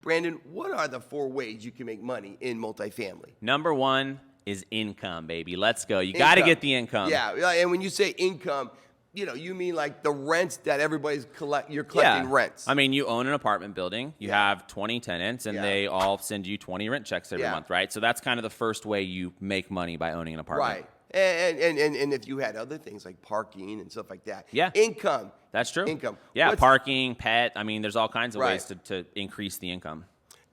Brandon, what are the 4 ways you can make money in multifamily? Number one is income, baby. Let's go. You got to get the income. Yeah, and when you say income, you mean like the rents that you're collecting rents. I mean, you own an apartment building. You have 20 tenants, and they all send you 20 rent checks every month, right? So that's kind of the first way you make money by owning an apartment. Right. And if you had other things like parking and stuff like that. Yeah. Income. That's true. Income. Yeah, parking, pet. I mean, there's all kinds of ways to increase the income.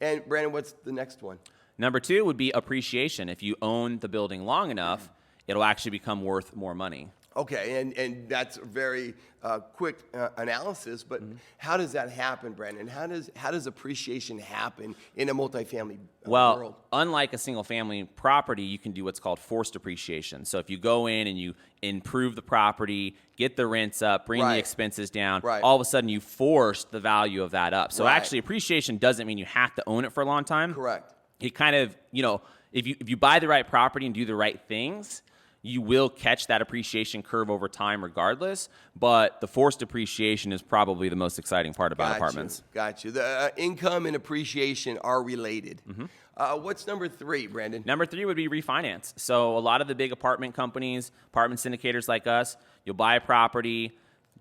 And Brandon, what's the next one? Number 2 would be appreciation. If you own the building long enough, it'll actually become worth more money. Okay, and that's a very quick analysis, but how does that happen, Brandon? How does appreciation happen in a multifamily world? Well, unlike a single-family property, you can do what's called forced appreciation. So if you go in and you improve the property, get the rents up, bring the expenses down, all of a sudden you force the value of that up. So actually appreciation doesn't mean you have to own it for a long time. Correct. It kind of, if you buy the right property and do the right things, you will catch that appreciation curve over time regardless, but the forced appreciation is probably the most exciting part about apartments. Got you. The income and appreciation are related. What's number 3, Brandon? Number 3 would be refinance. So a lot of the big apartment companies, apartment syndicators like us, you'll buy a property,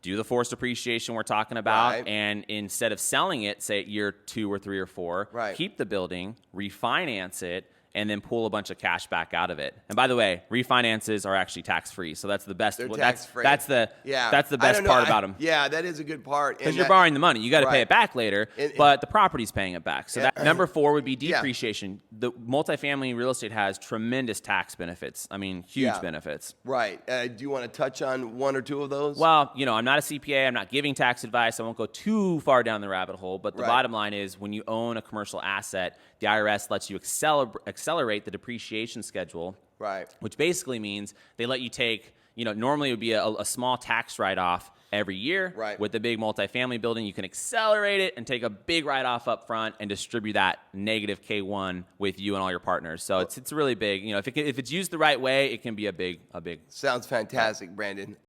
do the forced appreciation we're talking about, and instead of selling it, say at year 2 or 3 or 4, keep the building, refinance it, and then pull a bunch of cash back out of it. And by the way, refinances are actually tax-free, so that's the best. They're tax-free. That's the best part about them. Yeah, that is a good part. Because you're borrowing the money, you got to pay it back later, but the property's paying it back. So that number 4 would be depreciation. The multifamily real estate has tremendous tax benefits. I mean, huge benefits. Right. Do you want to touch on 1 or 2 of those? Well, I'm not a CPA. I'm not giving tax advice. I won't go too far down the rabbit hole. But the bottom line is, when you own a commercial asset, the IRS lets you accelerate the depreciation schedule, which basically means they let you take, normally it would be a small tax write-off every year. With the big multifamily building, you can accelerate it and take a big write-off up front and distribute that negative K1 with you and all your partners. So it's really big. If it's used the right way, it can be a big. Sounds fantastic, Brandon.